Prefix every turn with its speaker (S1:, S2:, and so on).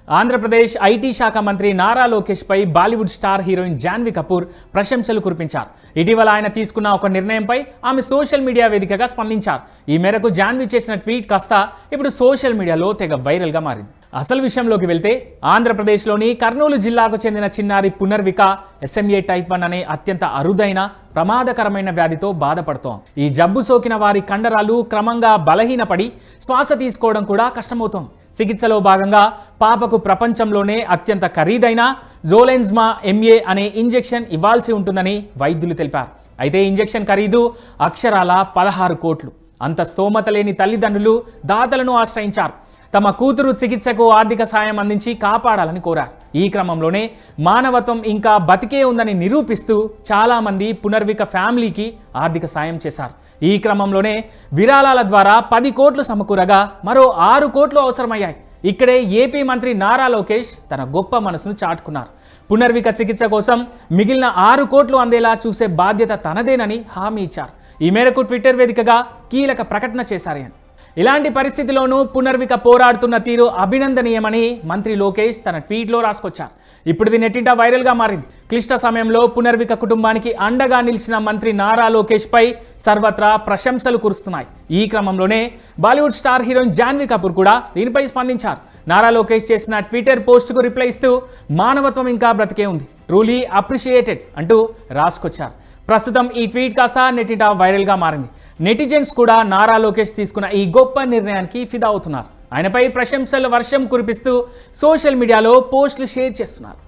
S1: Andhra Pradesh IT శాఖ మంత్రి నారా లోకేష్ పై Bollywood star heroine Janhvi Kapoor ప్రశంసలు కురిపించారు. ఇటీవల ఆయన తీసుకున్న ఒక నిర్ణయంపై ఆమె సోషల్ మీడియా వేదికగా స్పందించారు. ఈ మేరకు జాన్వీ చేసిన ట్వీట్ కాస్త ఇప్పుడు సోషల్ మీడియాలో తెగ వైరల్గా మారింది. అసలు విషయంలోకి వెళ్తే ఆంధ్రప్రదేశ్లోని కర్నూలు జిల్లాకు చెందిన చిన్నారి పునర్విక SMA టైప్ 1 అనే అత్యంత అరుదైన ప్రమాదకరమైన వ్యాధితో బాధపడుతోంది. ఈ జబ్బు సోకిన వారి కండరాలు క్రమంగా బలహీనపడి శ్వాస తీసుకోవడం కూడా కష్టమవుతోంది. చికిత్సలో భాగంగా పాపకు ప్రపంచంలోనే అత్యంత ఖరీదైన జోలెన్స్మా MA అనే ఇంజెక్షన్ ఇవ్వాల్సి ఉంటుందని వైద్యులు తెలిపారు. అయితే ఇంజెక్షన్ ఖరీదు అక్షరాల 16 కోట్లు. అంత స్తోమత లేని తల్లిదండ్రులు దాతలను ఆశ్రయించారు. తమ కూతురు చికిత్సకు ఆర్థిక సాయం అందించి కాపాడాలని కోరారు. ఈ క్రమంలోనే మానవత్వం ఇంకా బతికే ఉందని నిరూపిస్తూ చాలామంది పునర్విక ఫ్యామిలీకి ఆర్థిక సాయం చేశారు. ఈ క్రమంలోనే విరాళాల ద్వారా 10 కోట్లు సమకూరగా మరో 6 కోట్లు అవసరమయ్యాయి. ఇక్కడే ఏపీ మంత్రి నారా లోకేష్ తన గొప్ప మనసును చాటుకున్నారు. పునర్విక చికిత్స కోసం మిగిలిన 6 కోట్లు అందేలా చూసే బాధ్యత తనదేనని హామీ ఇచ్చారు. ఈ మేరకు ట్విట్టర్ వేదికగా కీలక ప్రకటన చేశారు. ఇలాంటి పరిస్థితిలోనూ పునర్విక పోరాడుతున్న తీరు అభినందనీయమని మంత్రి లోకేష్ తన ట్వీట్లో రాసుకొచ్చారు. ఇప్పుడు ఇది నెట్టింట వైరల్గా మారింది. క్లిష్ట సమయంలో పునర్విక కుటుంబానికి అండగా నిలిచిన మంత్రి నారా లోకేష్ పై సర్వత్రా ప్రశంసలు కురుస్తున్నాయి. ఈ క్రమంలోనే బాలీవుడ్ స్టార్ హీరోయిన్ జాన్వీ కపూర్ కూడా దీనిపై స్పందించారు. నారా లోకేష్ చేసిన ట్విట్టర్ పోస్టుకు రిప్లై ఇస్తూ మానవత్వం ఇంకా బ్రతికే ఉంది, ట్రూలీ అప్రిషియేటెడ్ అంటూ రాసుకొచ్చారు. ప్రస్తుతం ఈ ట్వీట్ కాస్త నెట్టింట వైరల్గా మారింది. నెటిజన్స్ కూడా నారా లోకేష్ తీసుకున్న ఈ గొప్ప నిర్ణయానికి ఫిదా అవుతున్నారు. ఆయనపై ప్రశంసల వర్షం కురిపిస్తూ సోషల్ మీడియాలో పోస్టులు షేర్ చేస్తున్నారు.